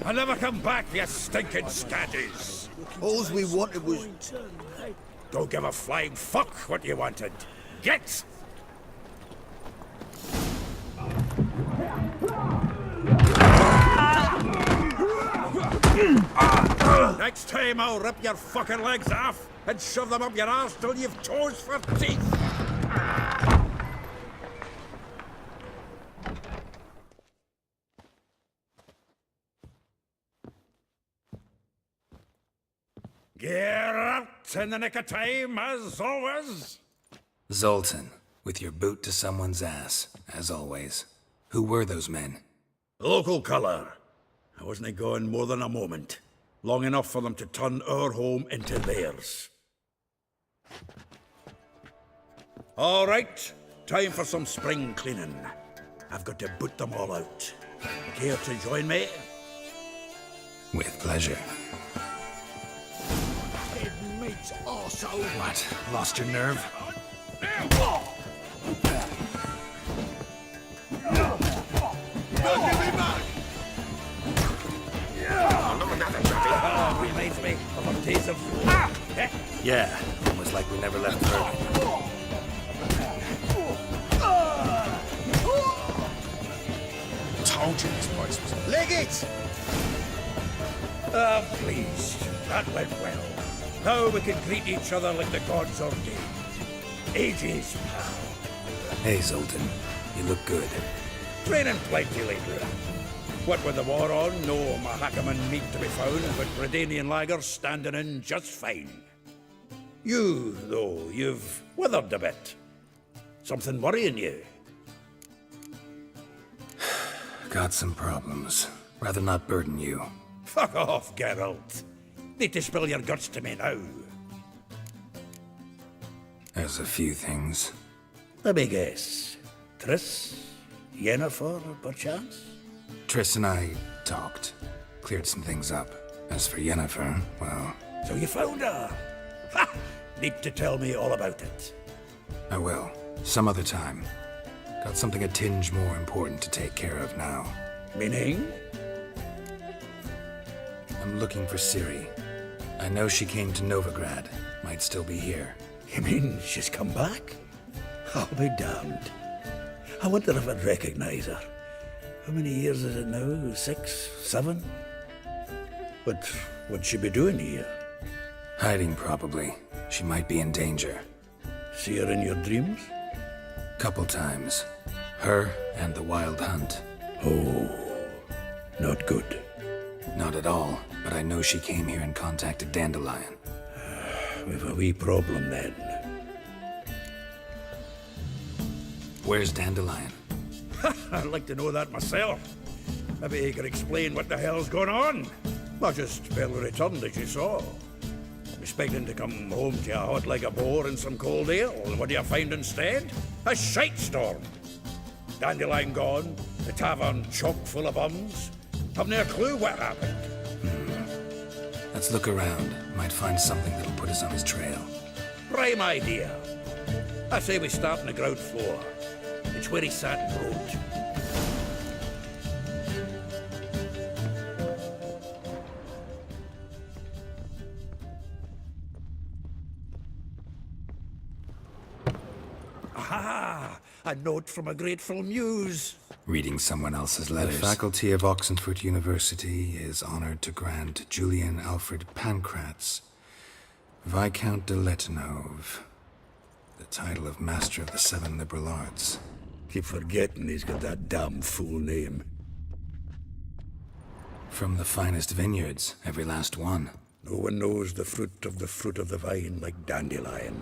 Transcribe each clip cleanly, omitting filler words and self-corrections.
and never come back, you stinking scatties. All we wanted was... Don't give a flying fuck what you wanted. Get! Next time I'll rip your fucking legs off and shove them up your arse till you've toes for teeth. Get out in the nick of time, as always. Zoltan, with your boot to someone's ass, as always. Who were those men? Local colour. I wasn't gone more than a moment. Long enough for them to turn our home into theirs. All right, time for some spring cleaning. I've got to boot them all out. Care to join me? With pleasure. Meat arsehole. What? Lost your nerve? Reminds me of our days of... Yeah, almost like we never left Bergen. Told you this place was... Leg it! Please. That went well. Now we can greet each other like the gods ordained. Ages, pal. Hey, Zoltan. You look good. Training plenty lately. What with the war on, no Mahakaman meat to be found, but Redanian lagers standing in just fine. You, though, you've withered a bit. Something worrying you? Got some problems. Rather not burden you. Fuck off, Geralt. Need to spill your guts to me now. There's a few things. Let me guess. Triss? Yennefer, perchance? Triss and I talked. Cleared some things up. As for Yennefer, well... So you found her? Ha! Need to tell me all about it. I will. Some other time. Got something a tinge more important to take care of now. Meaning? I'm looking for Ciri. I know she came to Novigrad. Might still be here. You mean she's come back? I'll be damned. I wonder if I'd recognize her. How many years is it now? 6? 7? But what'd she be doing here? Hiding, probably. She might be in danger. See her in your dreams? Couple times. Her and the Wild Hunt. Oh, not good. Not at all, but I know she came here and contacted Dandelion. We've a wee problem then. Where's Dandelion? I'd like to know that myself. Maybe he could explain what the hell's going on. I just barely returned, as you saw. Expecting to come home to you hot like a boar in some cold ale, and what do you find instead? A shite storm. Dandelion gone, the tavern chock full of bums. Have no clue what happened. Let's look around. Might find something that'll put us on his trail. Prime idea. I say we start on the ground floor. It's where he sat and wrote. Aha! A note from a grateful muse. Reading someone else's letters. The faculty of Oxenford University is honored to grant Julian Alfred Pancratz, Viscount de Letenove, the title of Master of the Seven Liberal Arts. Keep forgetting he's got that damn full name. From the finest vineyards, every last one. No one knows the fruit of the vine like Dandelion.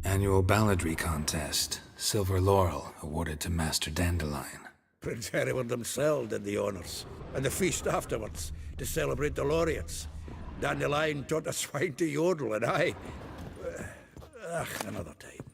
Annual balladry contest. Silver laurel awarded to Master Dandelion. Prince Hereward himself did the honors, and the feast afterwards, to celebrate the laureates. Dandelion taught a swine to yodel, and I... another time.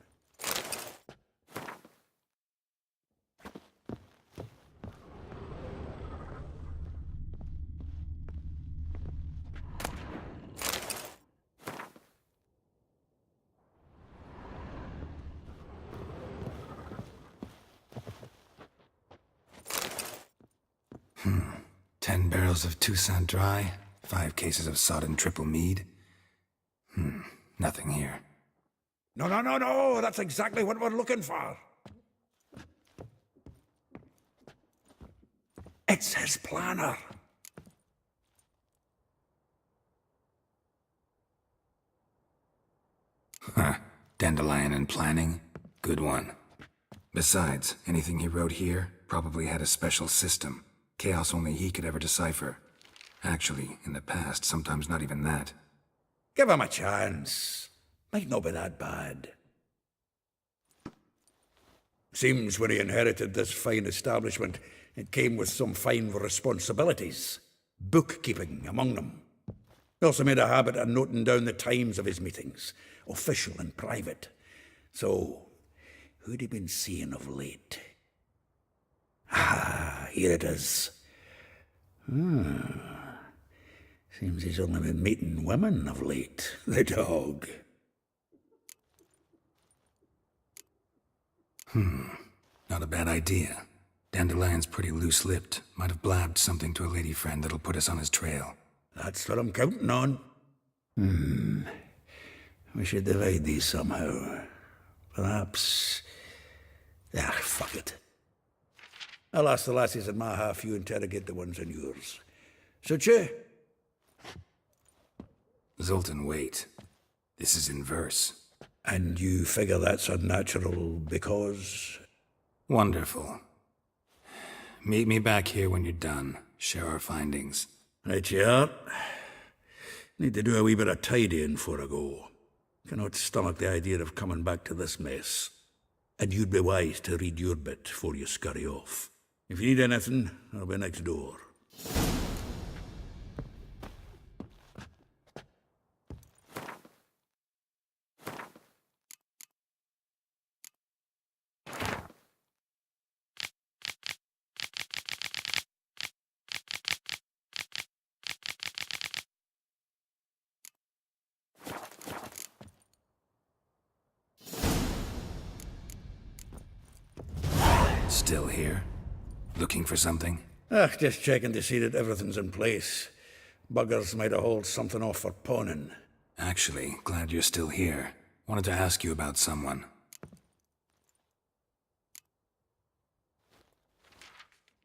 10 barrels of Toussaint Dry, 5 cases of sodden triple mead. Nothing here. No, that's exactly what we're looking for. It's his planner. Dandelion and planning? Good one. Besides, anything he wrote here probably had a special system. Chaos only he could ever decipher. Actually, in the past, sometimes not even that. Give him a chance. Might not be that bad. Seems when he inherited this fine establishment, it came with some fine responsibilities. Bookkeeping among them. He also made a habit of noting down the times of his meetings, official and private. So, who'd he been seeing of late? Here it is. Seems he's only been meeting women of late, the dog. Not a bad idea. Dandelion's pretty loose-lipped. Might have blabbed something to a lady friend that'll put us on his trail. That's what I'm counting on. We should divide these somehow. Perhaps... fuck it. I'll ask the lassies in my half, you interrogate the ones in yours. Suit you? Zoltan, wait. This is in verse. And you figure that's unnatural because... Wonderful. Meet me back here when you're done. Share our findings. Right you are. Need to do a wee bit of tidying before I go. Cannot stomach the idea of coming back to this mess. And you'd be wise to read your bit before you scurry off. If you need anything, I'll be next door. Still here? Looking for something? Just checking to see that everything's in place. Buggers might have hauled something off for pawning. Actually, glad you're still here. Wanted to ask you about someone.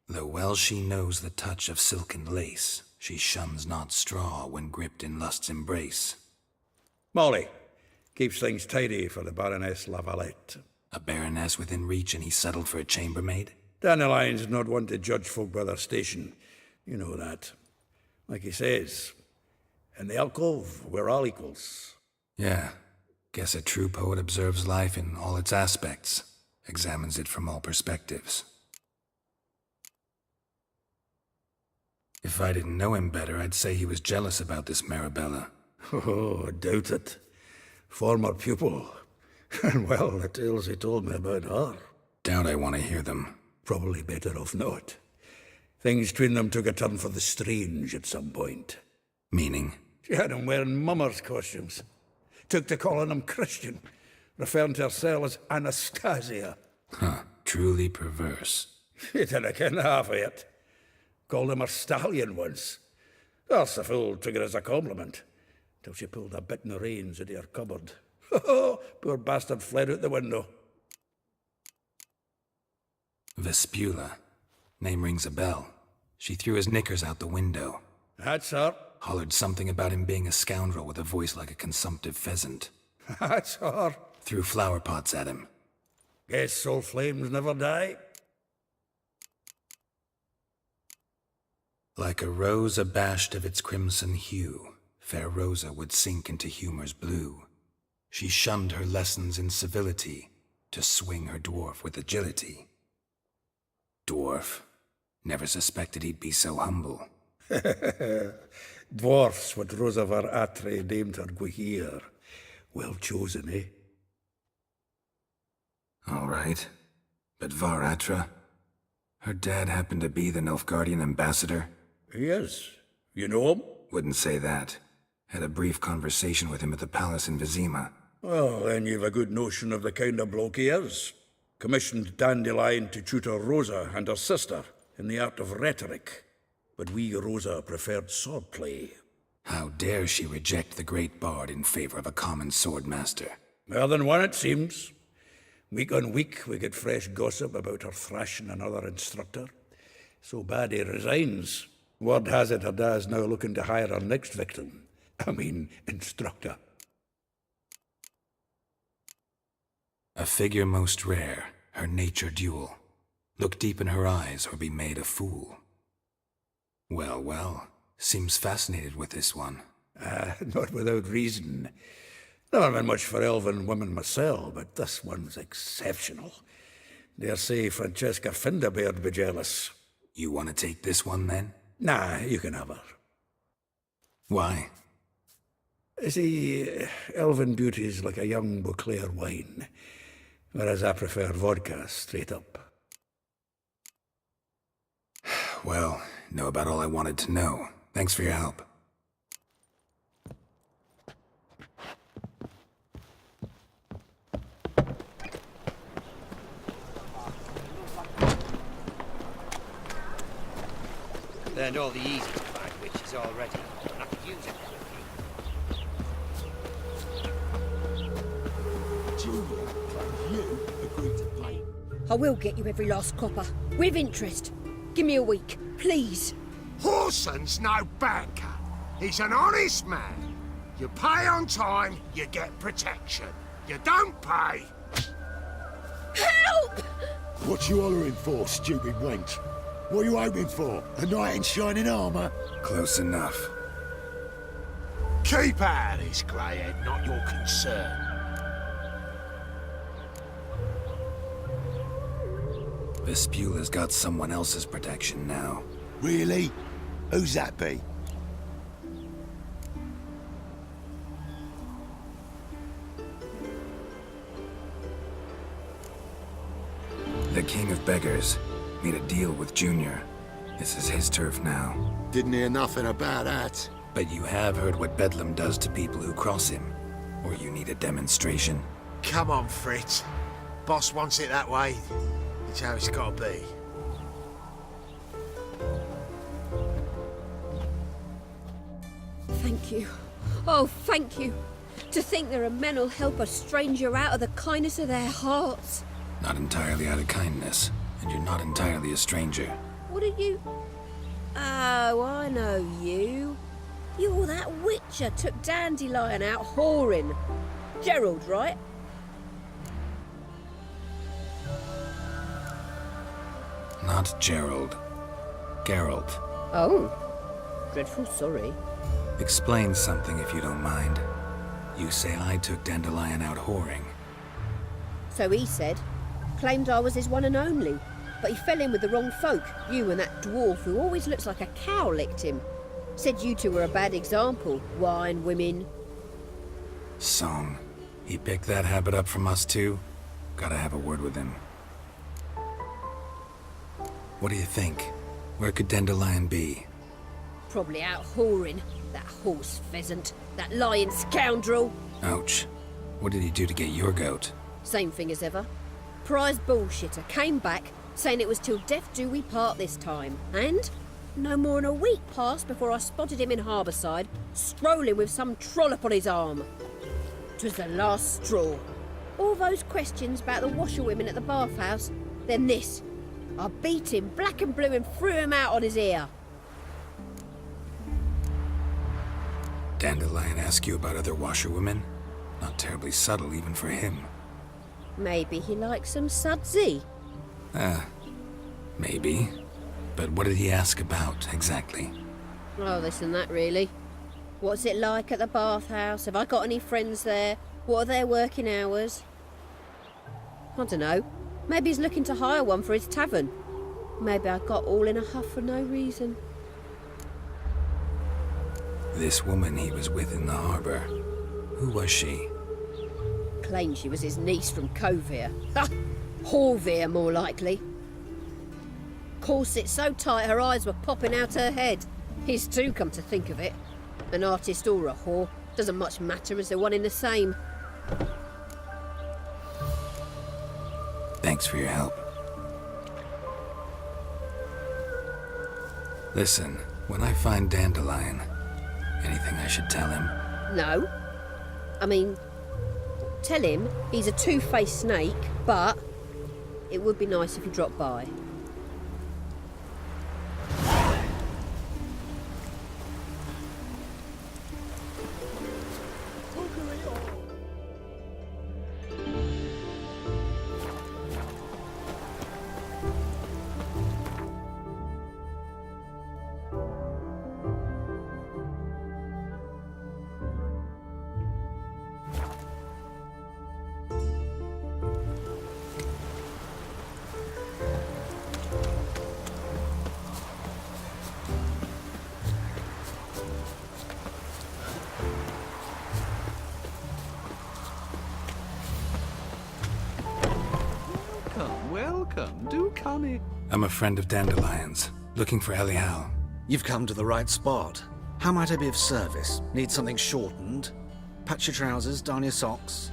Though well she knows the touch of silken lace, she shuns not straw when gripped in lust's embrace. Molly. Keeps things tidy for the Baroness Lavalette. A baroness within reach and he settled for a chambermaid? Dandelion's not one to judge folk by their station. You know that. Like he says, in the alcove, we're all equals. Yeah. Guess a true poet observes life in all its aspects, examines it from all perspectives. If I didn't know him better, I'd say he was jealous about this Marabella. Oh, I doubt it. Former pupil. And well, the tales he told me about her. Doubt I want to hear them. Probably better off not. Things between them took a turn for the strange at some point. Meaning? She had him wearing mummers' costumes. Took to calling him Christian, referring to herself as Anastasia. Truly perverse. She didn't ken half of it. Called him her stallion once. That's the fool took it as a compliment, till she pulled a bit in the reins into her cupboard. Poor bastard fled out the window. Vespula. Name rings a bell. She threw his knickers out the window. That's her. Hollered something about him being a scoundrel with a voice like a consumptive pheasant. That's her. Threw flower pots at him. Guess soul flames never die. Like a rose abashed of its crimson hue, fair Rosa would sink into humor's blue. She shunned her lessons in civility, to swing her dwarf with agility. Dwarf. Never suspected he'd be so humble. Dwarfs what Rosa var Atre named her Guihir. Well chosen, eh? All right. But Varatra? Her dad happened to be the Nilfgaardian ambassador? He is. You know him? Wouldn't say that. Had a brief conversation with him at the palace in Vizima. Well, then you've a good notion of the kind of bloke he is. Commissioned Dandelion to tutor Rosa and her sister. in the art of rhetoric, but we Rosa preferred swordplay. How dare she reject the great bard in favor of a common swordmaster? More than one, it seems. Week on week, we get fresh gossip about her thrashing another instructor. So bad he resigns. Word has it her dad's now looking to hire her next victim. I mean, instructor. A figure most rare, her nature dual. Look deep in her eyes or be made a fool. Well, well, seems fascinated with this one. Not without reason. Never been much for elven women myself, but this one's exceptional. Dare say Francesca Finderbeard be jealous. You want to take this one, then? Nah, you can have her. Why? See, elven beauty's like a young Beauclair wine, whereas I prefer vodka straight up. Well, know about all I wanted to know. Thanks for your help. Learned all the easy to find witches already. I could use it. Julia claims you agreed to pay. I will get you every last copper, with interest. Give me a week, please. Horson's no banker. He's an honest man. You pay on time, you get protection. You don't pay. Help! What you hollering for, stupid wench? What are you hoping for? A knight in shining armour? Close enough. Keep out of this, greyhead, not your concern. Vespula's got someone else's protection now. Really? Who's that be? The King of Beggars made a deal with Junior. This is his turf now. Didn't hear nothing about that. But you have heard what Bedlam does to people who cross him. Or you need a demonstration. Come on, Fritz. Boss wants it that way. It's how it's gotta be. Thank you. Oh, thank you. To think there are men who'll help a stranger out of the kindness of their hearts. Not entirely out of kindness, and you're not entirely a stranger. What are you? Oh, I know you. You're that witcher took Dandelion out whoring. Gerald, right? Not Gerald. Geralt. Oh. Dreadful sorry. Explain something if you don't mind. You say I took Dandelion out whoring. So he said. Claimed I was his one and only. But he fell in with the wrong folk. You and that dwarf who always looks like a cow licked him. Said you two were a bad example. Wine, women. Song. He picked that habit up from us too? Gotta have a word with him. What do you think? Where could Dandelion be? Probably out whoring. That horse pheasant. That lying scoundrel. Ouch. What did he do to get your goat? Same thing as ever. Prize bullshitter came back, saying it was till death do we part this time. And no more than a week passed before I spotted him in Harbourside, strolling with some trollop on his arm. 'Twas the last straw. All those questions about the washerwomen at the bathhouse, then this. I beat him black and blue and threw him out on his ear. Dandelion ask you about other washerwomen? Not terribly subtle even for him. Maybe he likes some sudsy. Maybe. But what did he ask about, exactly? Oh, this and that, really. What's it like at the bathhouse? Have I got any friends there? What are their working hours? I don't know. Maybe he's looking to hire one for his tavern. Maybe I got all in a huff for no reason. This woman he was with in the harbour. Who was she? Claimed she was his niece from Kovir. Ha! Horvir, more likely. Corset so tight her eyes were popping out her head. His too, come to think of it. An artist or a whore. Doesn't much matter as they're one in the same. Thanks for your help. Listen, when I find Dandelion, anything I should tell him? No. I mean, tell him he's a two-faced snake, but it would be nice if he dropped by. Welcome. Do come in. I'm a friend of Dandelion's, looking for Elial. You've come to the right spot. How might I be of service? Need something shortened? Patch your trousers, darn your socks.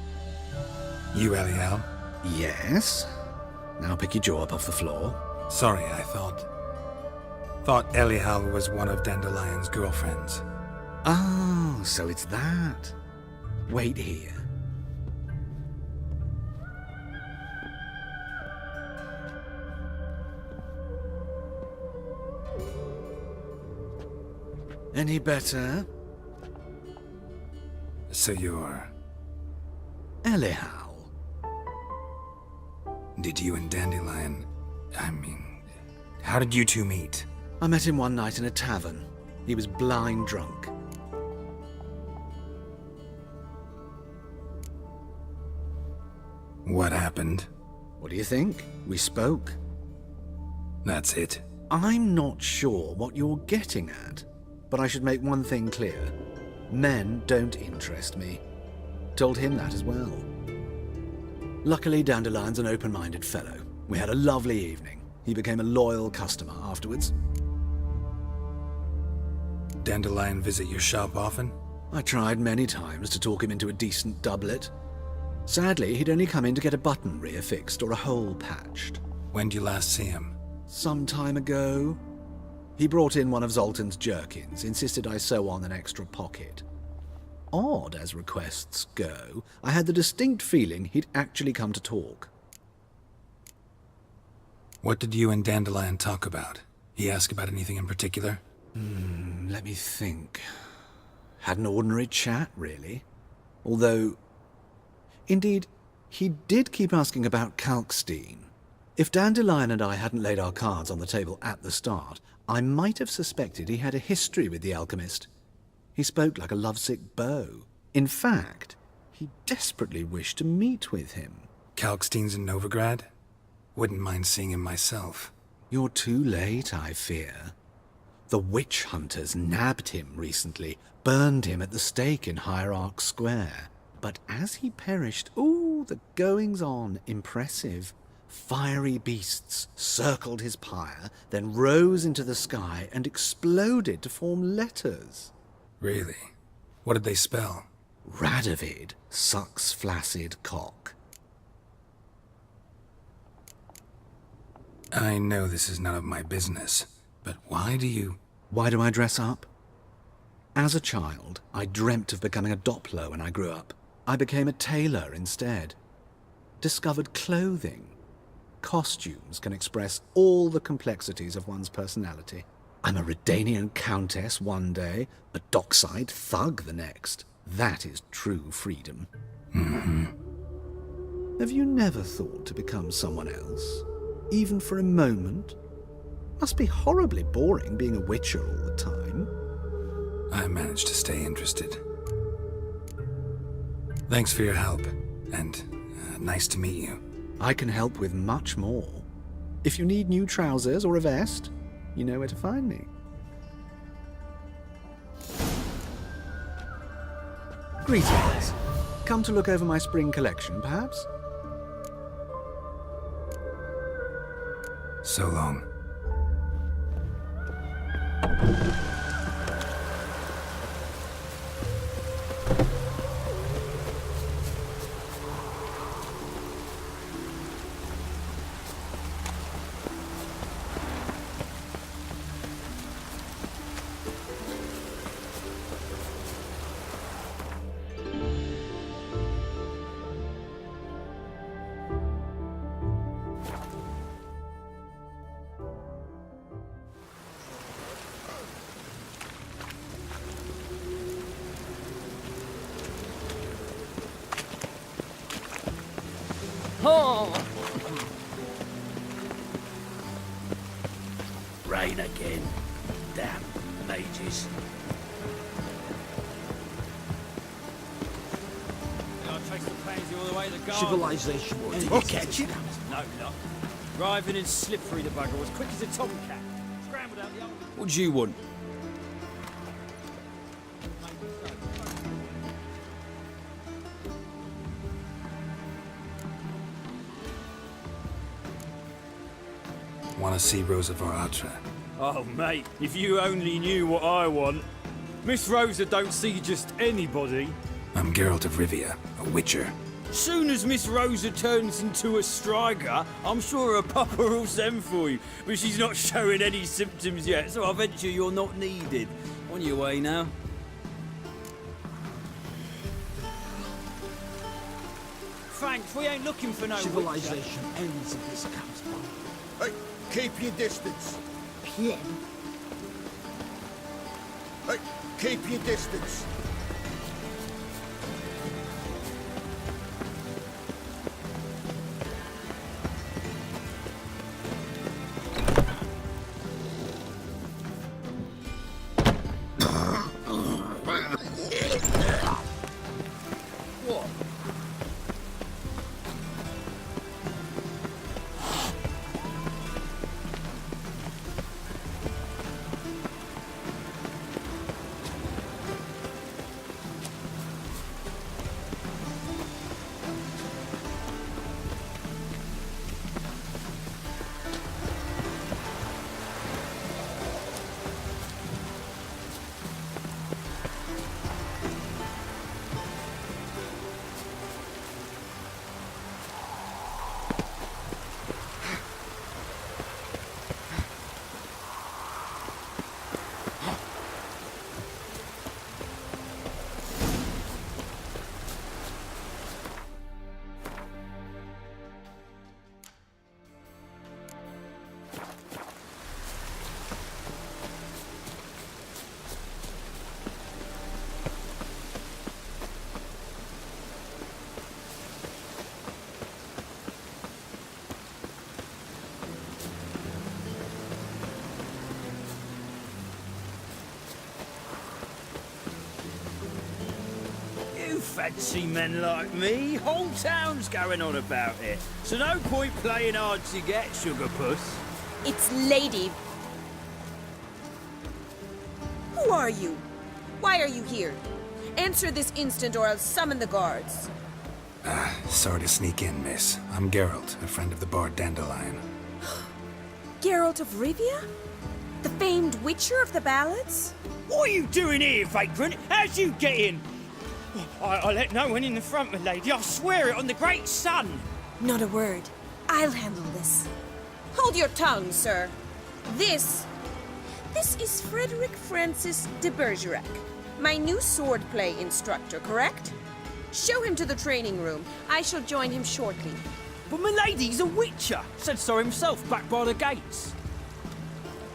You Elial? Yes. Now pick your jaw up off the floor. Sorry, I thought Elial was one of Dandelion's girlfriends. Oh, so it's that. Wait here. Any better? So you're... Elial. Did you and Dandelion... how did you two meet? I met him one night in a tavern. He was blind drunk. What happened? What do you think? We spoke. That's it. I'm not sure what you're getting at, but I should make one thing clear. Men don't interest me. Told him that as well. Luckily, Dandelion's an open-minded fellow. We had a lovely evening. He became a loyal customer afterwards. Dandelion visit your shop often? I tried many times to talk him into a decent doublet. Sadly, he'd only come in to get a button reaffixed or a hole patched. When did you last see him? Some time ago. He brought in one of Zoltan's jerkins, insisted I sew on an extra pocket. Odd as requests go, I had the distinct feeling he'd actually come to talk. What did you and Dandelion talk about? He asked about anything in particular? Let me think. Had an ordinary chat, really. Although, indeed, he did keep asking about Kalkstein. If Dandelion and I hadn't laid our cards on the table at the start, I might have suspected he had a history with the alchemist. He spoke like a lovesick beau. In fact, he desperately wished to meet with him. Kalkstein's in Novigrad? Wouldn't mind seeing him myself. You're too late, I fear. The witch hunters nabbed him recently, burned him at the stake in Hierarch Square. But as he perished, the goings-on, impressive. Fiery beasts circled his pyre, then rose into the sky and exploded to form letters. Really? What did they spell? Radovid sucks flaccid cock. I know this is none of my business, but why do you... Why do I dress up? As a child, I dreamt of becoming a Doppler when I grew up. I became a tailor instead. Discovered clothing. Costumes can express all the complexities of one's personality. I'm a Redanian countess one day, a dockside thug the next. That is true freedom. Have you never thought to become someone else? Even for a moment? Must be horribly boring being a witcher all the time. I managed to stay interested. Thanks for your help, and nice to meet you. I can help with much more. If you need new trousers or a vest, you know where to find me. Greetings. Come to look over my spring collection, perhaps? So long. Oh! Rain again. Damn mages. I'll trace the pansy all the way to the garden. Civilization. We'll catch it. No, not. Driving and slippery, the bugger was quick as a tomcat. Scrambled out the old... What do you want? Want to see Rosa Varatra? Oh, mate, if you only knew what I want. Miss Rosa don't see just anybody. I'm Geralt of Rivia, a witcher. Soon as Miss Rosa turns into a striker, I'm sure her papa will send for you. But she's not showing any symptoms yet, so I venture you're not needed. On your way now. Thanks, we ain't looking for no Civilization ends if this comes by. Hey, keep your distance. Pleb. Hey, keep your distance. What? Fancy men like me, whole town's going on about it. So no point playing hard to get, sugar puss. It's Lady. Who are you? Why are you here? Answer this instant or I'll summon the guards. Sorry to sneak in, miss. I'm Geralt, a friend of the bard Dandelion. Geralt of Rivia? The famed witcher of the ballads? What are you doing here, vagrant? How'd you get in? I let no one in the front, my lady. I swear it on the great sun. Not a word. I'll handle this. Hold your tongue, sir. This is Frederick Francis de Bergerac, my new swordplay instructor, correct? Show him to the training room. I shall join him shortly. But my lady's a witcher. Said so himself back by the gates.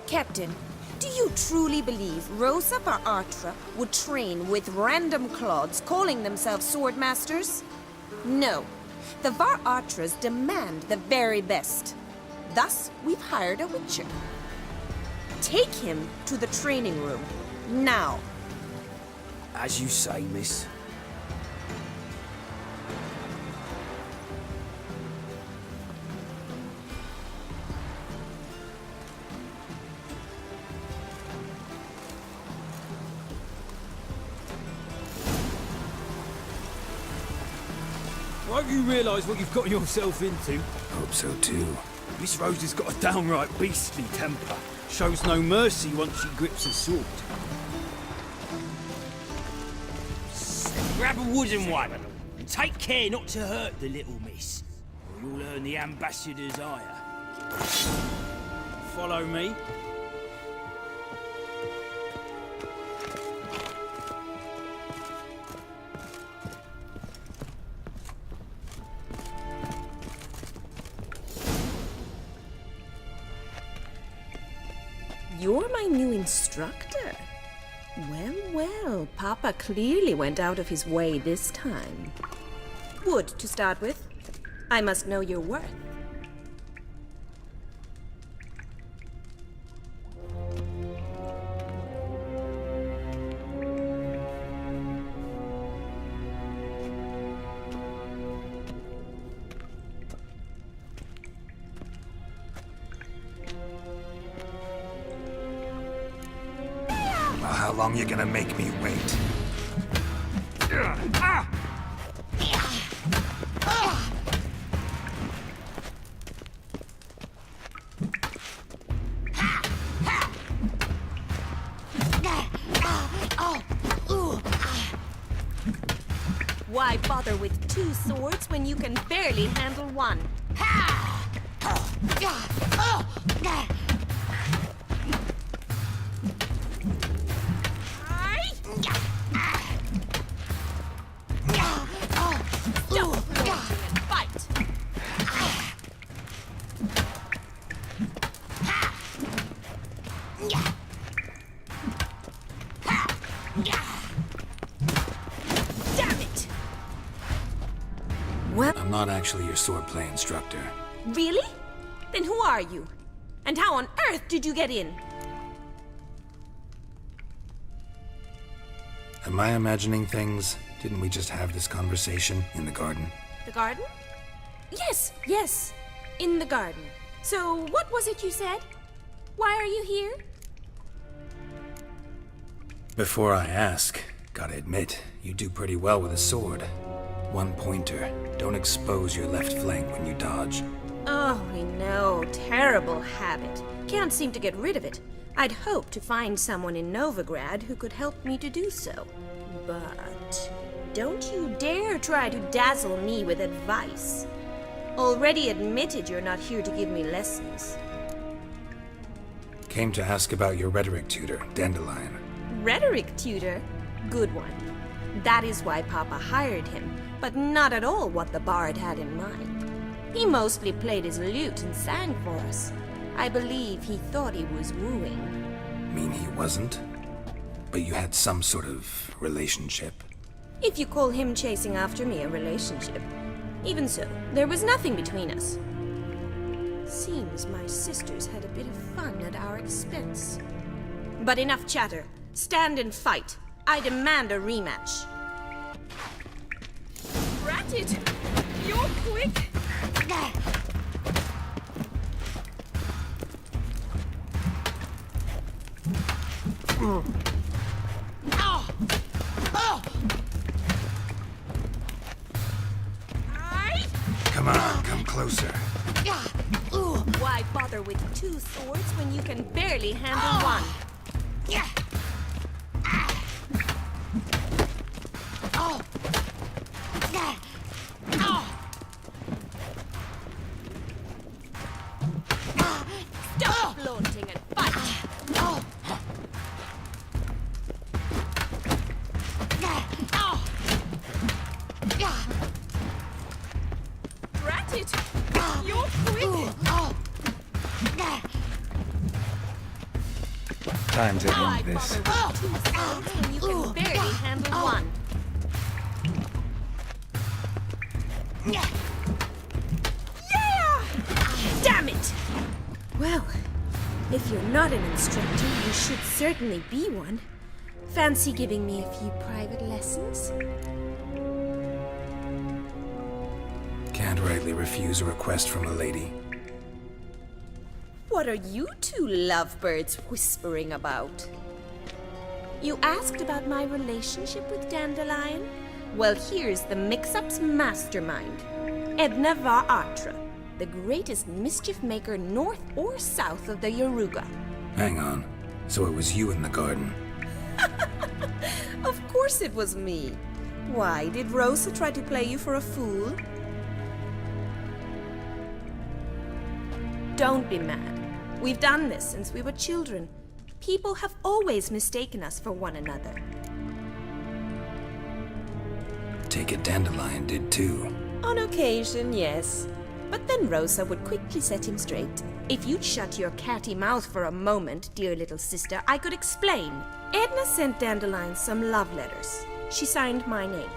Captain, do you truly believe Rosa Varatra would train with random clods calling themselves sword masters? No. The Varatras demand the very best. Thus, we've hired a witcher. Take him to the training room. Now. As you say, miss. Won't you realise what you've got yourself into? Hope so too. Miss Rosa's got a downright beastly temper. Shows no mercy once she grips a sword. Grab a wooden one, and take care not to hurt the little miss, or you'll earn the ambassador's ire. Follow me. You're my new instructor. Well, well, Papa clearly went out of his way this time. Wood, to start with. I must know your worth. Well, how long you gonna make me wait? Why bother with two swords when you can barely handle one? Stop flaunting and fight! Damn it! Well, I'm not actually your swordplay instructor. really? Then who are you? And how on earth did you get in? Am I imagining things? Didn't we just have this conversation in the garden? The garden? Yes, yes. In the garden. So, what was it you said? Why are you here? Before I ask, gotta admit, you do pretty well with a sword. One pointer. Don't expose your left flank when you dodge. Oh, I know. Terrible habit. Can't seem to get rid of it. I'd hoped to find someone in Novigrad who could help me to do so. But don't you dare try to dazzle me with advice. Already admitted you're not here to give me lessons. Came to ask about your rhetoric tutor, Dandelion. Rhetoric tutor? Good one. That is why Papa hired him, but not at all what the bard had in mind. He mostly played his lute and sang for us. I believe he thought he was wooing. Mean he wasn't? But you had some sort of relationship. If you call him chasing after me a relationship. Even so, there was nothing between us. Seems my sisters had a bit of fun at our expense. But enough chatter. Stand and fight. I demand a rematch. Rat it! You're quick! Come on, come closer. Why bother with two swords when you can barely handle one? Stop flaunting and fight! Rat it! You're quick! Time to Why end this. bother with two swords when you can barely handle one? Yeah! Damn it! Well, if you're not an instructor, you should certainly be one. Fancy giving me a few private lessons? Can't rightly refuse a request from a lady. What are you two lovebirds whispering about? You asked about my relationship with Dandelion? Well, here's the mix-up's mastermind. Edna var Atra, the greatest mischief maker north or south of the Yaruga. Hang on. So it was you in the garden. Of course it was me. Why, did Rosa try to play you for a fool? Don't be mad. We've done this since we were children. People have always mistaken us for one another. Take it Dandelion did too. On occasion, yes. But then Rosa would quickly set him straight. If you'd shut your catty mouth for a moment, dear little sister, I could explain. Edna sent Dandelion some love letters. She signed my name.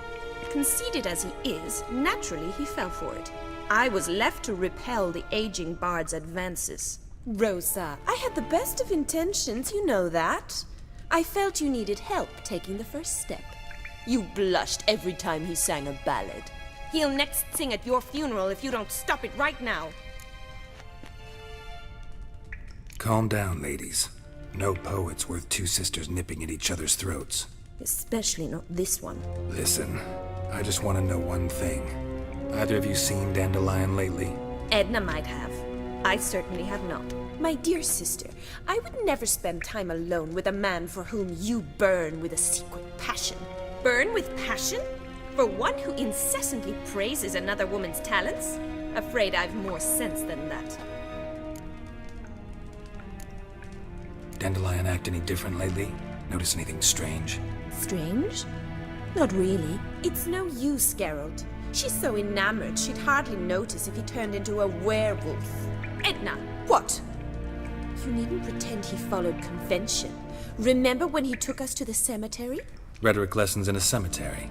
Conceited as he is, naturally he fell for it. I was left to repel the aging bard's advances. Rosa, I had the best of intentions, you know that. I felt you needed help taking the first step. You blushed every time he sang a ballad. He'll next sing at your funeral if you don't stop it right now. Calm down, ladies. No poet's worth two sisters nipping at each other's throats. Especially not this one. Listen, I just want to know one thing. Either of you seen Dandelion lately? Edna might have. I certainly have not. My dear sister, I would never spend time alone with a man for whom you burn with a secret passion. Burn with passion? For one who incessantly praises another woman's talents? Afraid I've more sense than that. Dandelion act any different lately? Notice anything strange? Strange? Not really. It's no use, Geralt. She's so enamored she'd hardly notice if he turned into a werewolf. Edna! What? You needn't pretend he followed convention. Remember when he took us to the cemetery? Rhetoric lessons in a cemetery.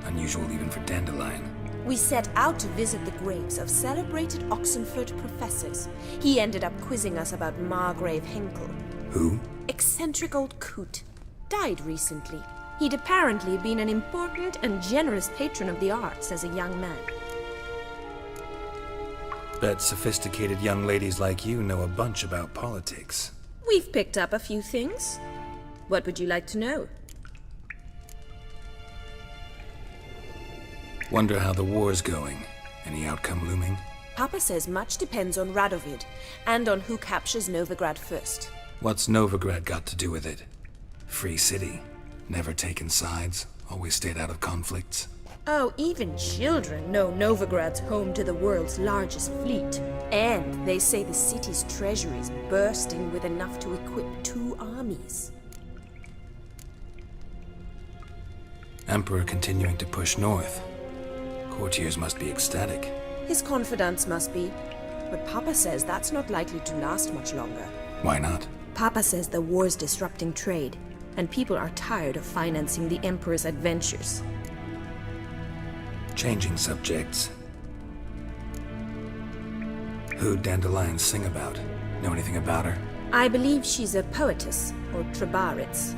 Unusual even for Dandelion. We set out to visit the graves of celebrated Oxenford professors. He ended up quizzing us about Margrave Henkel. Who? Eccentric old coot. Died recently. He'd apparently been an important and generous patron of the arts as a young man. Bet sophisticated young ladies like you know a bunch about politics. We've picked up a few things. What would you like to know? Wonder how the war's going. Any outcome looming? Papa says much depends on Radovid, and on who captures Novigrad first. What's Novigrad got to do with it? Free city. Never taken sides. Always stayed out of conflicts. Oh, even children know Novigrad's home to the world's largest fleet. And they say the city's treasury's bursting with enough to equip 2 armies. Emperor continuing to push north. Courtiers must be ecstatic. His confidants must be. But Papa says that's not likely to last much longer. Why not? Papa says the war's disrupting trade, and people are tired of financing the Emperor's adventures. Changing subjects. Who'd Dandelion sing about? Know anything about her? I believe she's a poetess, or trabaritz.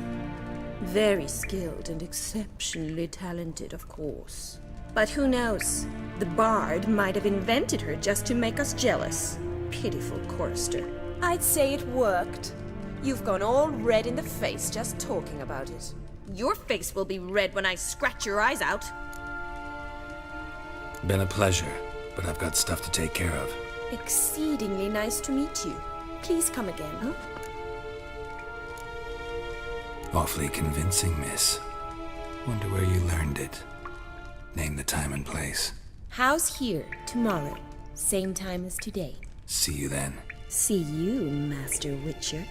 Very skilled and exceptionally talented, of course. But who knows? The bard might have invented her just to make us jealous. Pitiful chorister. I'd say it worked. You've gone all red in the face just talking about it. Your face will be red when I scratch your eyes out. Been a pleasure, but I've got stuff to take care of. Exceedingly nice to meet you. Please come again, huh? Awfully convincing, miss. Wonder where you learned it. Name the time and place. House here, tomorrow. Same time as today. See you then. See you, Master Witcher.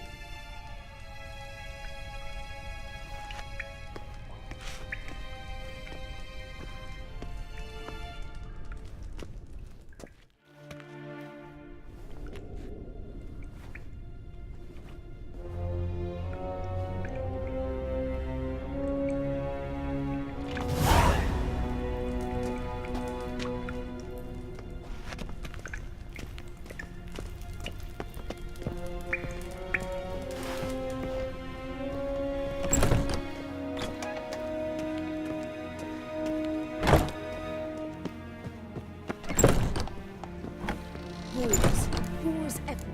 Wars everywhere.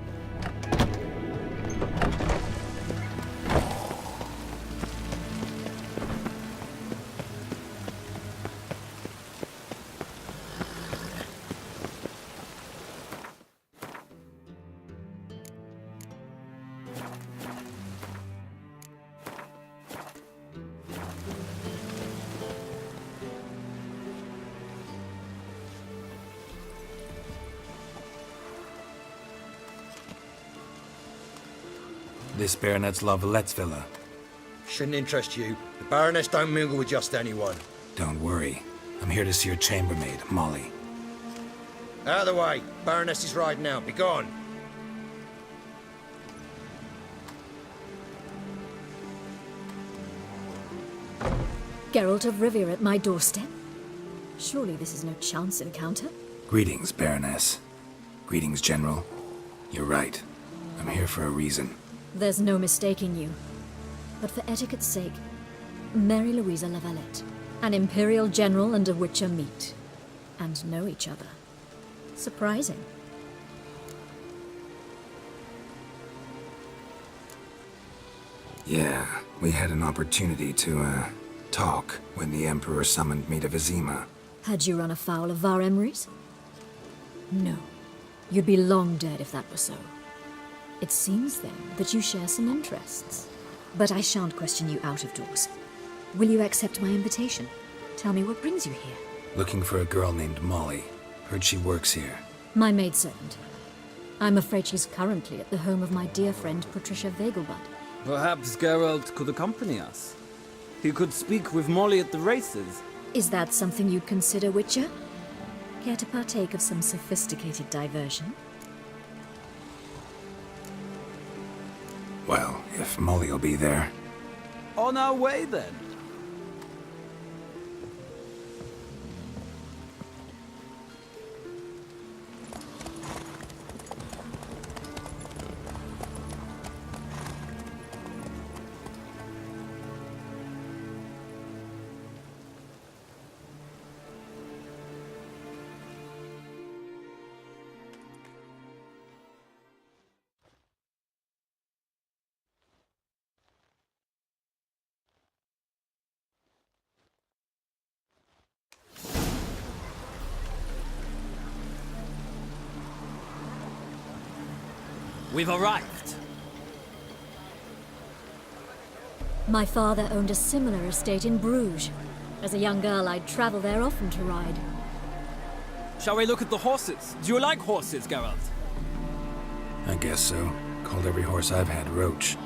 This Baronet's La Vallette's villa. Shouldn't interest you. The Baroness don't mingle with just anyone. Don't worry. I'm here to see your chambermaid, Molly. Out of the way. Baroness is riding out. Be gone. Geralt of Rivia at my doorstep? Surely this is no chance encounter. Greetings, Baroness. Greetings, General. You're right. I'm here for a reason. There's no mistaking you. But for etiquette's sake, Mary Louisa Lavalette. An Imperial General and a Witcher meet. And know each other. Surprising. Yeah, we had an opportunity to, talk when the Emperor summoned me to Vizima. Had you run afoul of Var Emrys? No. You'd be long dead if that were so. It seems, then, that you share some interests. But I shan't question you out of doors. Will you accept my invitation? Tell me what brings you here. Looking for a girl named Molly. Heard she works here. My maidservant. I'm afraid she's currently at the home of my dear friend Patricia Vegelbud. Perhaps Geralt could accompany us. He could speak with Molly at the races. Is that something you'd consider, Witcher? Care to partake of some sophisticated diversion? Well, if Molly will be there. On our way, then. We've arrived. My father owned a similar estate in Bruges. As a young girl, I'd travel there often to ride. Shall we look at the horses? Do you like horses, Geralt? I guess so. Called every horse I've had Roach.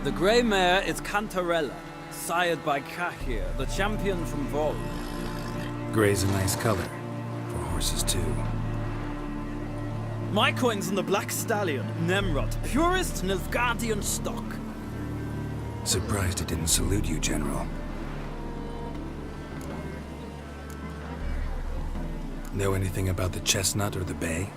The grey mare is Cantarella, sired by Cahir, the champion from Vol. Gray's a nice color. For horses, too. My coin's on the Black Stallion, Nemrod, purest Nilfgaardian stock. Surprised it didn't salute you, General. Know anything about the chestnut or the bay?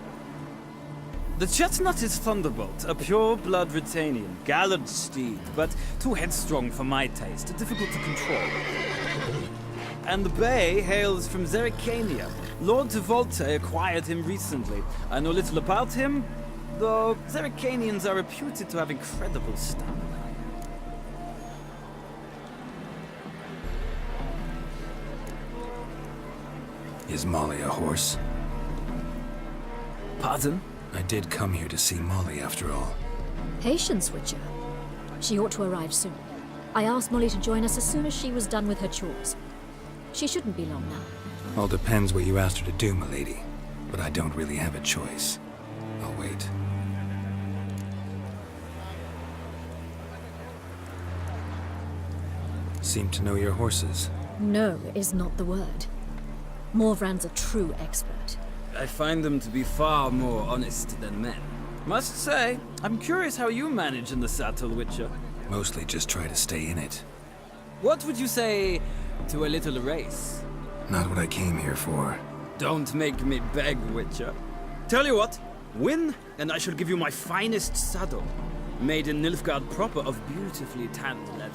The chestnut is Thunderbolt, a pure-blood Britannian, gallant steed, but too headstrong for my taste, difficult to control. And the bay hails from Zerrikania. Lord de Volte acquired him recently. I know little about him, though Zerrikanians are reputed to have incredible stamina. Is Molly a horse? Pardon? I did come here to see Molly, after all. Patience, Witcher. She ought to arrive soon. I asked Molly to join us as soon as she was done with her chores. She shouldn't be long now. All depends what you asked her to do, milady. But I don't really have a choice. I'll wait. Seem to know your horses. No is not the word. Morvran's a true expert. I find them to be far more honest than men. Must say, I'm curious how you manage in the saddle, Witcher. Mostly just try to stay in it. What would you say to a little race? Not what I came here for. Don't make me beg, Witcher. Tell you what, win, and I shall give you my finest saddle, made in Nilfgaard proper of beautifully tanned leather.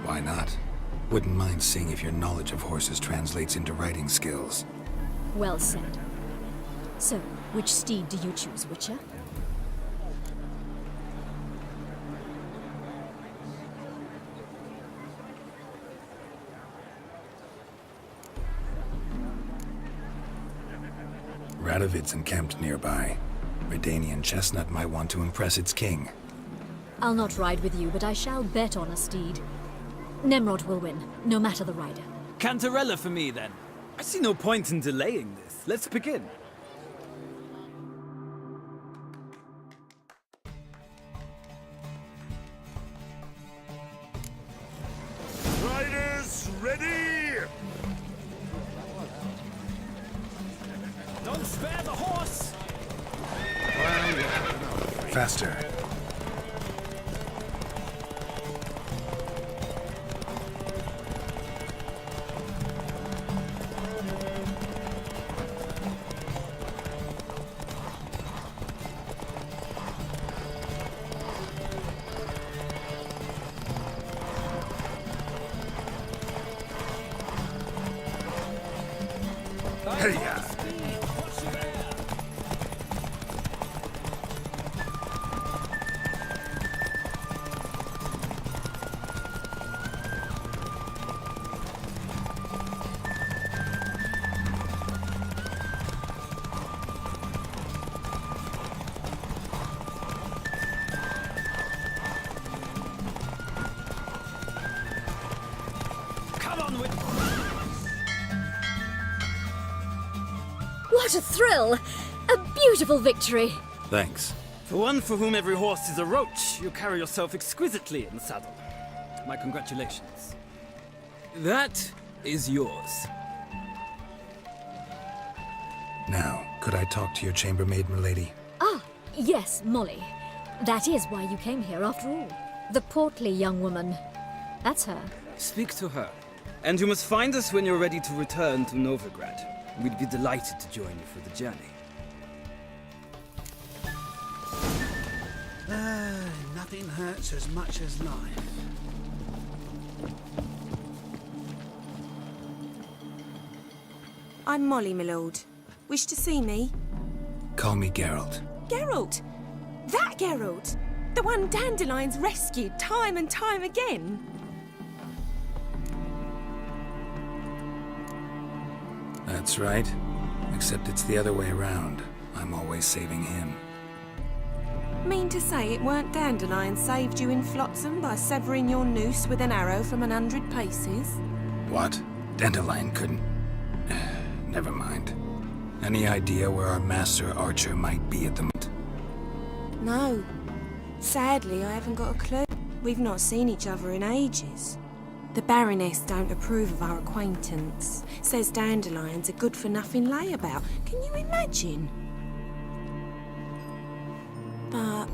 Why not? Wouldn't mind seeing if your knowledge of horses translates into riding skills. Well said. So, which steed do you choose, Witcher? Radovid's encamped nearby. Redanian chestnut might want to impress its king. I'll not ride with you, but I shall bet on a steed. Nemrod will win, no matter the rider. Cantarella for me, then. I see no point in delaying this. Let's begin. Riders, ready! Don't spare the horse! Faster. here. What a thrill! A beautiful victory! Thanks. For one for whom every horse is a roach, you carry yourself exquisitely in the saddle. My congratulations. That is yours. Now, could I talk to your chambermaid, milady? Ah, yes, Molly. That is why you came here after all. The portly young woman. That's her. Speak to her. And you must find us when you're ready to return to Novigrad. We'd be delighted to join you for the journey. Nothing hurts as much as life. I'm Molly, my lord. Wish to see me? Call me Geralt. Geralt! That Geralt! The one Dandelion's rescued time and time again! That's right. Except it's the other way around. I'm always saving him. Mean to say it weren't Dandelion saved you in Flotsam by severing your noose with an arrow from 100 paces? What? Dandelion couldn't... Never mind. Any idea where our master archer might be at the moment? No. Sadly, I haven't got a clue. We've not seen each other in ages. The Baroness don't approve of our acquaintance. Says Dandelion's a good-for-nothing layabout. Can you imagine? But...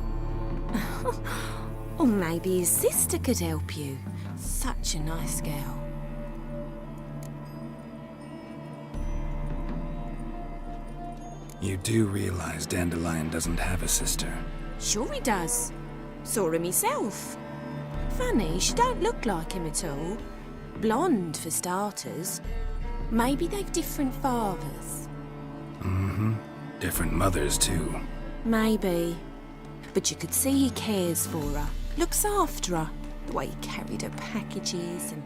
or maybe his sister could help you. Such a nice girl. You do realize Dandelion doesn't have a sister? Sure he does. Saw him himself. Funny, she don't look like him at all. Blonde, for starters. Maybe they've different fathers. Mm-hmm. Different mothers, too. Maybe. But you could see he cares for her. Looks after her. The way he carried her packages and...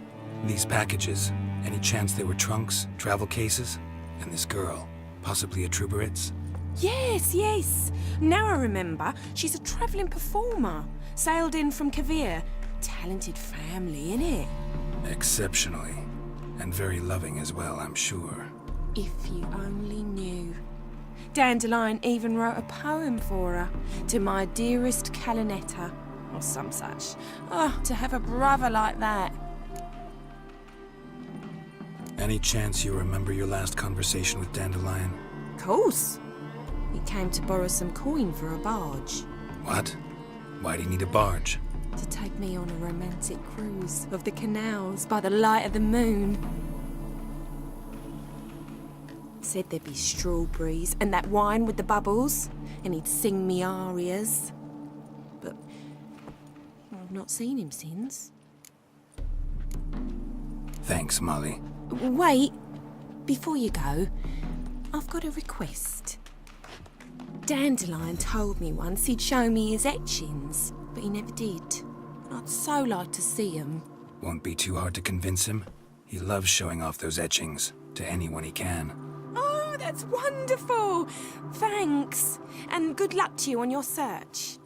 These packages, any chance they were trunks, travel cases? And this girl, possibly a Truberitz? Yes, yes. Now I remember. She's a travelling performer. Sailed in from Kavir. Talented family, innit? Exceptionally. And very loving as well, I'm sure. If you only knew. Dandelion even wrote a poem for her. To my dearest Calinetta. Or some such. Oh, to have a brother like that. Any chance you remember your last conversation with Dandelion? Course. He came to borrow some coin for a barge. What? Why'd he need a barge? To take me on a romantic cruise of the canals by the light of the moon. Said there'd be strawberries and that wine with the bubbles, and he'd sing me arias. But I've not seen him since. Thanks, Molly. Wait, before you go, I've got a request. Dandelion told me once he'd show me his etchings, but he never did. I'd so like to see them. Won't be too hard to convince him. He loves showing off those etchings to anyone he can. Oh, that's wonderful! Thanks, and good luck to you on your search.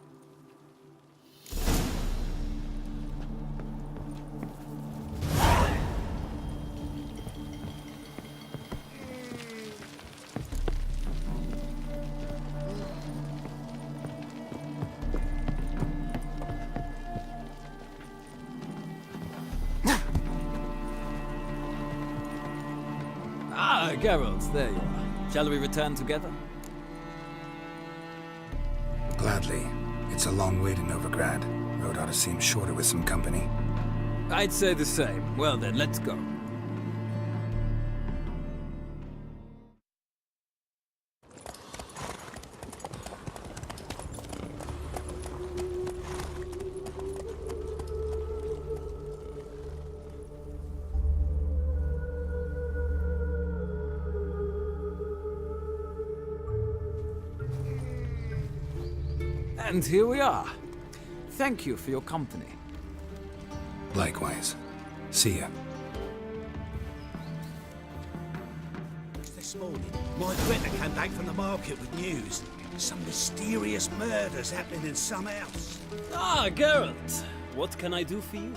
Ah, Geralt, there you are. Shall we return together? Gladly. It's a long way to Novigrad. Road ought to seem shorter with some company. I'd say the same. Well then, let's go. And here we are. Thank you for your company. Likewise. See ya. This morning, my Greta came back from the market with news. Some mysterious murders happening in some house. Ah, Geralt. What can I do for you?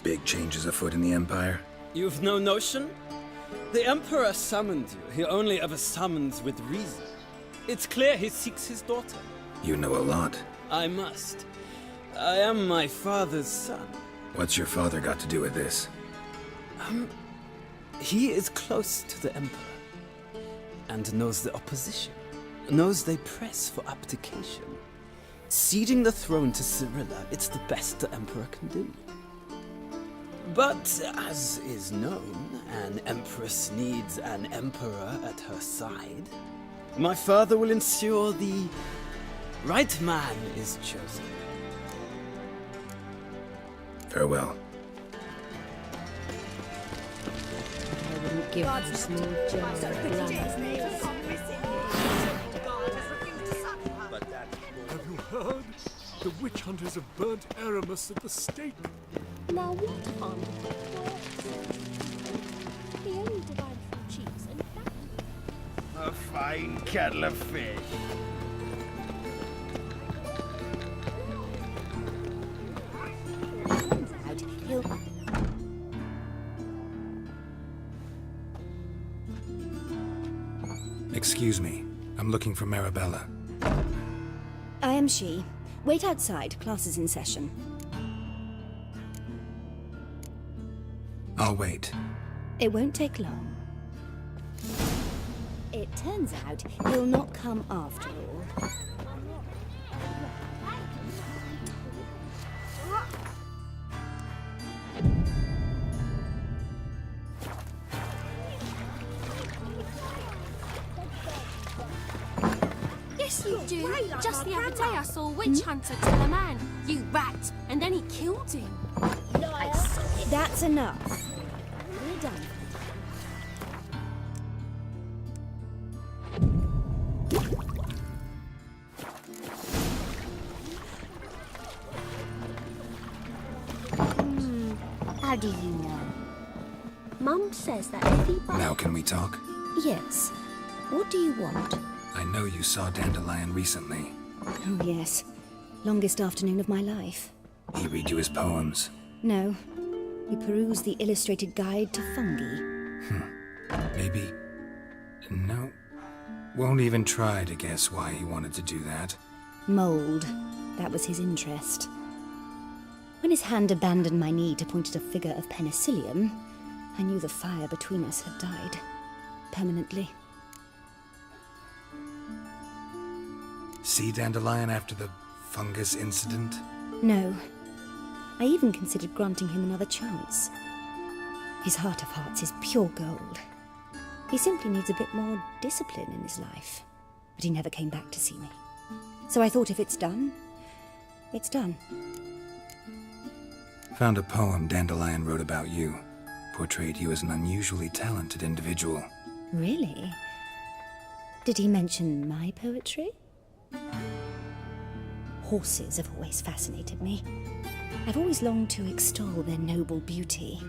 Big changes afoot in the Empire. You've no notion? The Emperor summoned you. He only ever summons with reason. It's clear he seeks his daughter. You know a lot. I must. I am my father's son. What's your father got to do with this? He is close to the Emperor. And knows the opposition. Knows they press for abdication. Ceding the throne to Cyrilla, it's the best the Emperor can do. But, as is known, an Empress needs an Emperor at her side. My father will ensure the right man is chosen. Farewell. I wouldn't give you small Have you heard? The witch hunters have burnt Aramis at the stake. Now what on he only divided from chiefs and A fine kettle of fish. out he'll Excuse me. I'm looking for Marabella. I am she. Wait outside. Class is in session. I'll wait. It won't take long. It turns out he'll not come after all. Yes, you do. Just the other day I saw a witch hunter tell a man, "You rat," and then he killed him. That's enough. We're done. How do you know? Mum says that if he Now can we talk? Yes. What do you want? I know you saw Dandelion recently. Oh, yes. Longest afternoon of my life. He read you his poems. No. We perused the illustrated guide to fungi. Maybe... No. Won't even try to guess why he wanted to do that. Mold. That was his interest. When his hand abandoned my knee to point at a figure of penicillium, I knew the fire between us had died. Permanently. See Dandelion after the fungus incident? No. I even considered granting him another chance. His heart of hearts is pure gold. He simply needs a bit more discipline in his life. But he never came back to see me. So I thought if it's done, it's done. Found a poem Dandelion wrote about you. Portrayed you as an unusually talented individual. Really? Did he mention my poetry? Horses have always fascinated me. I've always longed to extol their noble beauty.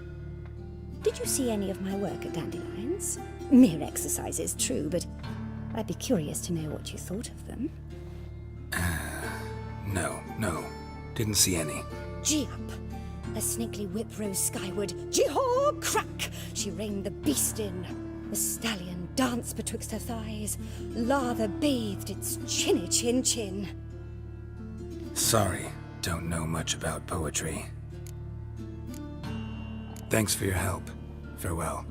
Did you see any of my work at Dandelions? Mere exercises, true, but I'd be curious to know what you thought of them. No. Didn't see any. Gee up! A snakely whip rose skyward. Gee-haw! Crack! She reined the beast in. The stallion danced betwixt her thighs. Lather bathed its chinny chin. Sorry, don't know much about poetry. Thanks for your help. Farewell.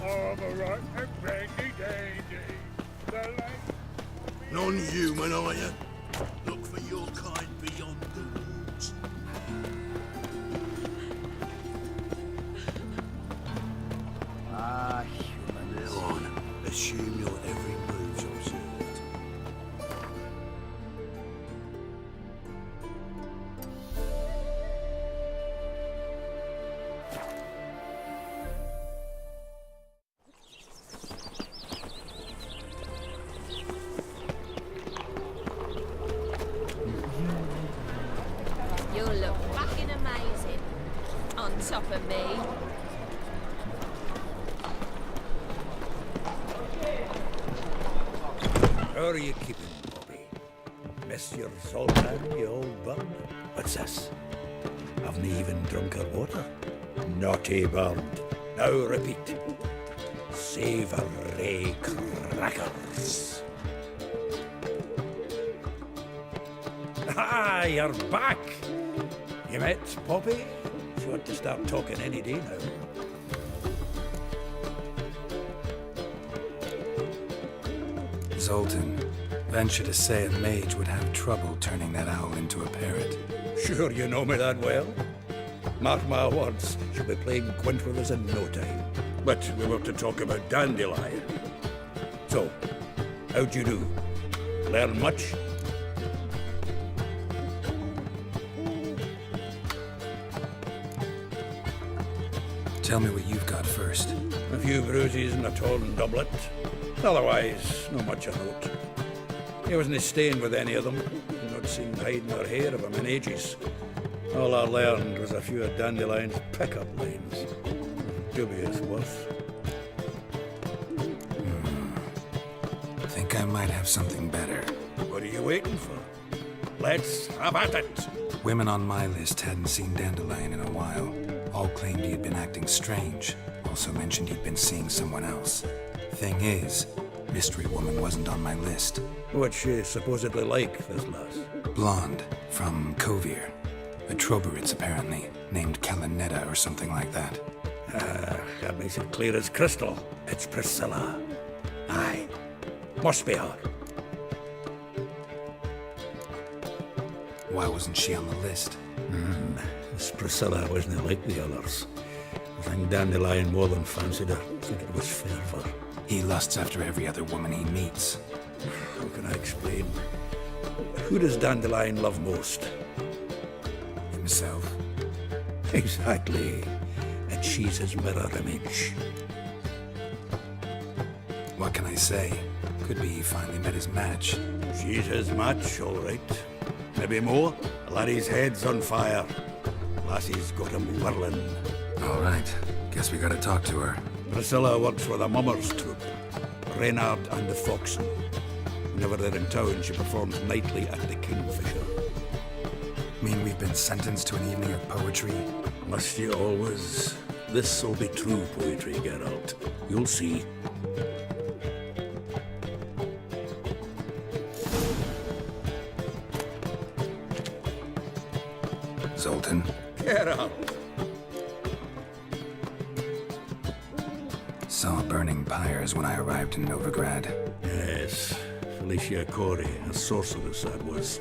All the right and grandy dandy, the light will be Non-human, are you? Look for your kind beyond the woods. Ah, humans. Go on. Assume your every move's observed. You'll look fucking amazing on top of me. How are you keeping, Bobby? Miss your Zoltan, you old bird? What's this? Haven't even drunk her water? Naughty bird. Now repeat. Savoury crackers. Ah, you're back! You met Poppy? She ought to start talking any day now. Zoltan, venture to say a mage would have trouble turning that owl into a parrot. Sure you know me that well? Mark my words, she'll be playing quint with us in no time. But we were to talk about Dandelion. So, how'd you do? Learn much? Tell me what you've got first. A few bruises and a torn doublet. Otherwise, not much of note. He wasn't staying with any of them. Not seen hiding or hair of him in ages. All I learned was a few of Dandelion's pickup lines. Dubious worth. I think I might have something better. What are you waiting for? Let's have at it! Women on my list hadn't seen Dandelion in a while. All claimed he had been acting strange. Also mentioned he'd been seeing someone else. Thing is, Mystery Woman wasn't on my list. What's she supposedly like, this lass? Blonde, from Kovir. A Troberitz, apparently, named Kalanetta or something like that. That makes it clear as crystal. It's Priscilla. Aye. Must be her. Why wasn't she on the list? This Priscilla wasn't like the others. I think Dandelion more than fancied her. I think it was fervour. He lusts after every other woman he meets. How can I explain? Who does Dandelion love most? Himself. Exactly. And she's his mirror image. What can I say? Could be he finally met his match. She's his match, all right. Maybe more. Laddie's head's on fire. Lassie's got him whirling. All right. Guess we gotta talk to her. Priscilla works for the Mummers troupe. Reynard and the Foxen. Whenever they're in town, she performs nightly at the Kingfisher. Mean we've been sentenced to an evening of poetry? Must you always? This'll be true poetry, Geralt. You'll see. Zoltan? Geralt! Saw burning pyres when I arrived in Novigrad. Yes, Felicia Corey, a sorceress that was.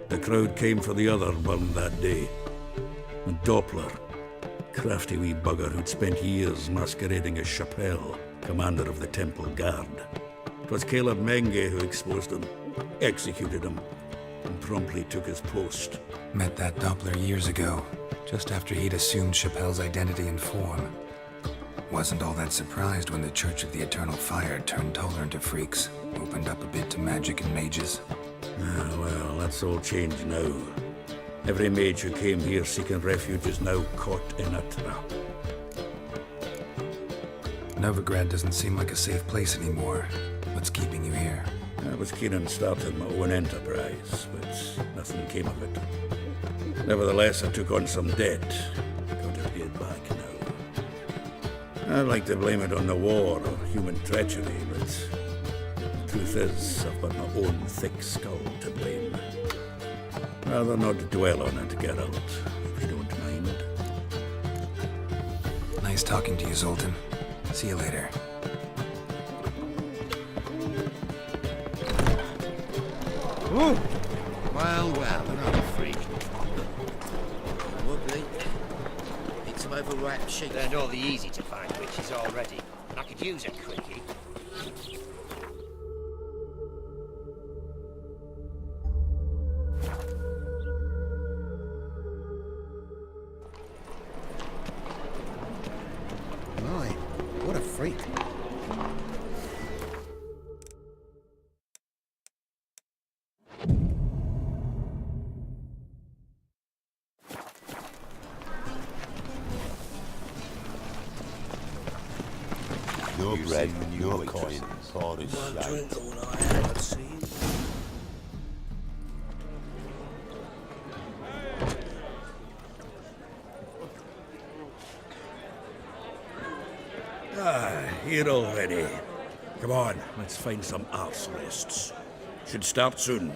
The crowd came for the other one that day. And Doppler, crafty wee bugger who'd spent years masquerading as Chappelle, commander of the Temple Guard. 'Twas Caleb Menge who exposed him, executed him, and promptly took his post. Met that Doppler years ago, just after he'd assumed Chappelle's identity and form. Wasn't all that surprised when the Church of the Eternal Fire turned tolerant of freaks, opened up a bit to magic and mages. Ah, well, that's all changed now. Every mage who came here seeking refuge is now caught in a trap. Novigrad doesn't seem like a safe place anymore. What's keeping you here? I was keen on starting my own enterprise, but nothing came of it. Nevertheless, I took on some debt. Got to pay it back now. I'd like to blame it on the war or human treachery, but the truth is, I've got my own thick skull to blame. Rather not dwell on it, Geralt, if you don't mind. Nice talking to you, Zoltan. See you later. Well, another freak. Wobbly. Need some overripe sheep. Learned all the easy to find witches already, and I could use a quickie. My, what a freak. Your bread, your coin, all is One shite. drink all I had, see. Here already. Come on, let's find some arse rests. Should start soon.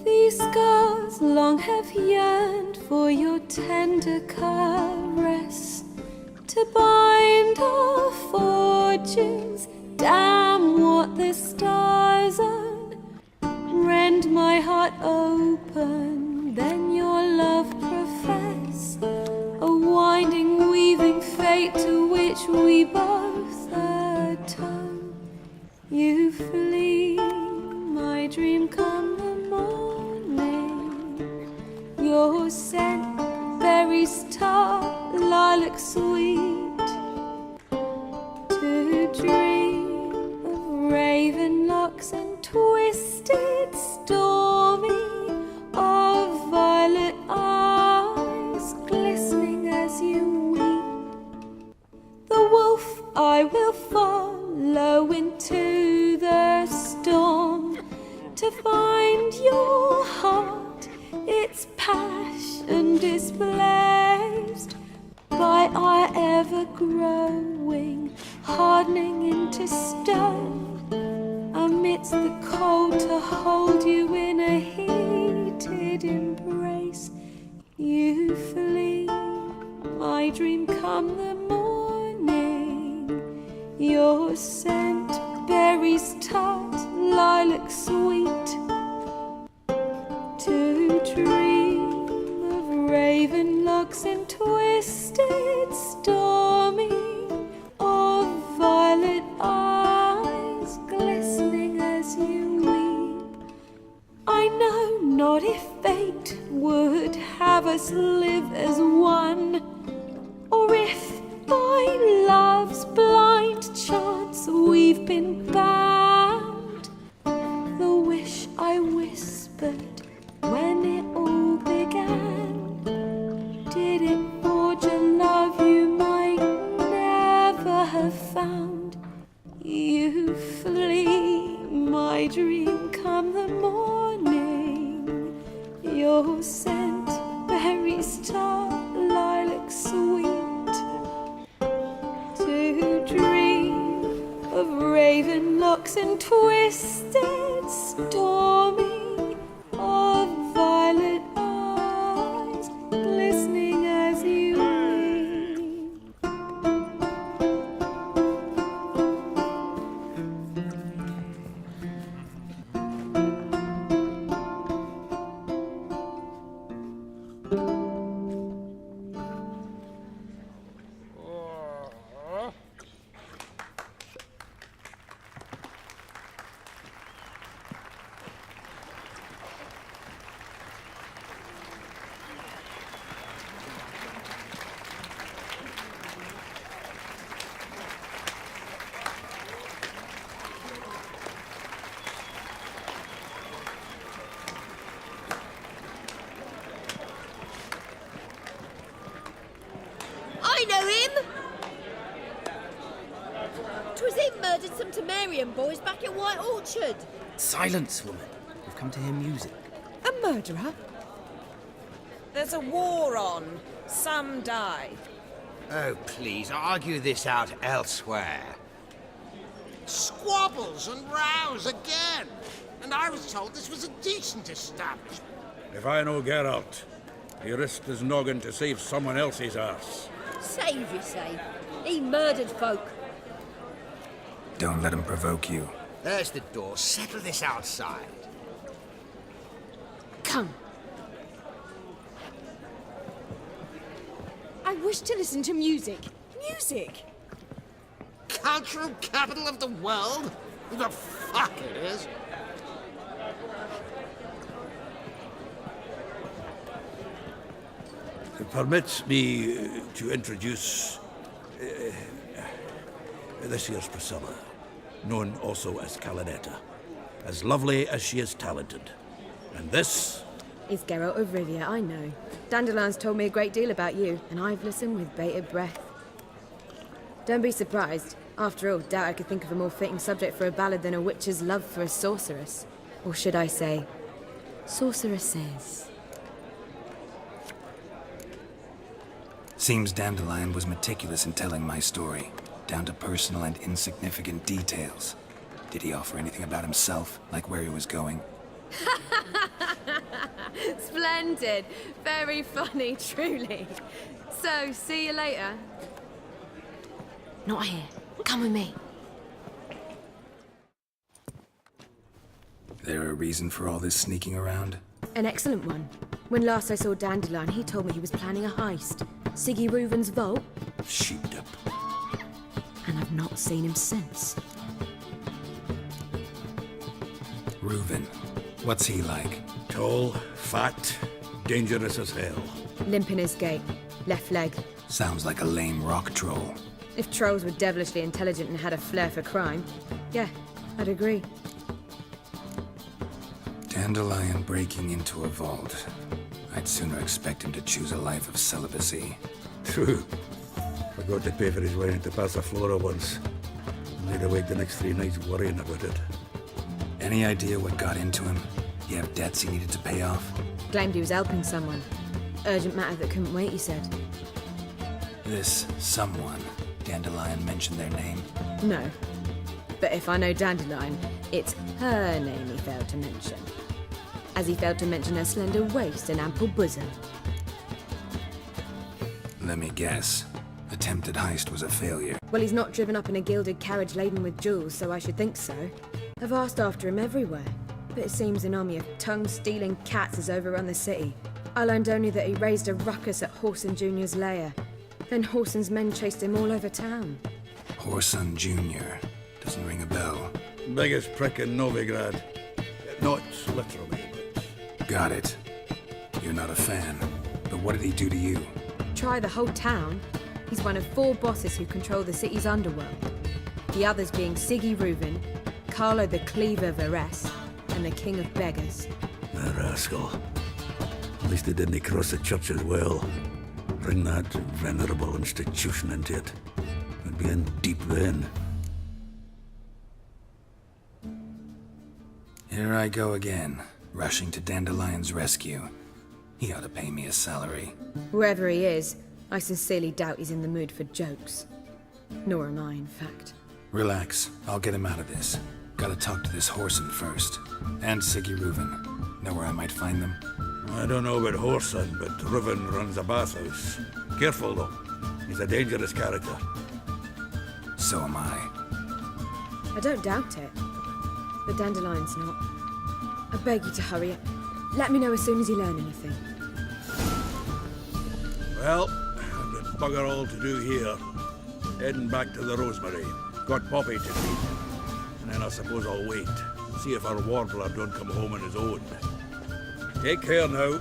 These scars long have yearned for your tender caress, to bind our fortunes. Damn what the stars own. Rend my heart open, then your love profess, a winding, weaving fate to which we both atone. You flee, my dream come the morning. Your scent, berries tart, lilac sweet. To dream of raven locks and twisted, stormy, of violet eyes glistening as you weep. The wolf I will follow into the storm, to find your heart, its passion displaced by our ever-growing, hardening into stone. Amidst the cold, to hold you in a heated embrace. You flee, my dream come the morning. Your scent, berries tart, lilac sweet. To dream of raven locks and twisted, stormy, of violet eyes glistening as you weep. I know not if fate would have us live as one, or if by love's blind chance we've been bound. The wish I whispered when it all began, did it forge a love you might never have found? You flee, my dream come the morning. Your scent, berries tart, lilac sweet. To dream of raven locks and twisted, stormy, of violet eyes glistening as you weep. murdered some Temerian boys back at White Orchard. Silence, woman. We've come to hear music. A murderer? There's a war on. Some die. Oh, please, argue this out elsewhere. Squabbles and rows again. And I was told this was a decent establishment. If I know Geralt, he risked his noggin to save someone else's ass. Save, you say? He murdered folk. Don't let him provoke you. There's the door. Settle this outside. Come. I wish to listen to music. Music! Cultural capital of the world? Who the fuck it is? Permit me to introduce this here's Priscilla, known also as Calinetta. As lovely as she is talented. And this is Geralt of Rivia, I know. Dandelion's told me a great deal about you, and I've listened with bated breath. Don't be surprised. After all, doubt I could think of a more fitting subject for a ballad than a witch's love for a sorceress. Or should I say, sorceresses. Seems Dandelion was meticulous in telling my story, down to personal and insignificant details. Did he offer anything about himself, like where he was going? Splendid. Very funny, truly. So, see you later. Not here. Come with me. There a reason for all this sneaking around? An excellent one. When last I saw Dandelion, he told me he was planning a heist. Siggy Reuven's vault. Sheeped up. And I've not seen him since. Reuven. What's he like? Tall, fat, dangerous as hell. Limp in his gait. Left leg. Sounds like a lame rock troll. If trolls were devilishly intelligent and had a flair for crime, yeah, I'd agree. Dandelion breaking into a vault. I'd sooner expect him to choose a life of celibacy. True. Forgot to pay for his wine at the Passaflora once. Made awake the next 3 nights worrying about it. Any idea what got into him? He have debts he needed to pay off? Claimed he was helping someone. Urgent matter that couldn't wait, he said. This someone, Dandelion mentioned their name? No. But if I know Dandelion, it's her name he failed to mention. As he failed to mention her slender waist and ample bosom. Let me guess. Attempted heist was a failure. Well, he's not driven up in a gilded carriage laden with jewels, so I should think so. I've asked after him everywhere, but it seems an army of tongue-stealing cats has overrun the city. I learned only that he raised a ruckus at Whoreson Jr.'s lair. Then Whoreson's men chased him all over town. Whoreson Jr. Doesn't ring a bell. Biggest prick in Novigrad. Not literally, but... Got it. You're not a fan. But what did he do to you? Try the whole town. He's one of 4 bosses who control the city's underworld. The others being Siggy Reuven, Carlo the Cleaver Varese, and the King of Beggars. A rascal. At least he didn't cross the church as well. Bring that venerable institution into it. We'd be in deep then. Here I go again, rushing to Dandelion's rescue. He ought to pay me a salary. Wherever he is, I sincerely doubt he's in the mood for jokes. Nor am I, in fact. Relax, I'll get him out of this. Gotta talk to this Whoreson first. And Siggy Reuven. Know where I might find them? I don't know about Whoreson, but Reuven runs a bathhouse. Careful, though. He's a dangerous character. So am I. I don't doubt it. But Dandelion's not. I beg you to hurry. Let me know as soon as you learn anything. Well, I've got bugger all to do here. Heading back to the Rosemary. Got Poppy to feed. And then I suppose I'll wait. See if our warbler don't come home on his own. Take care now.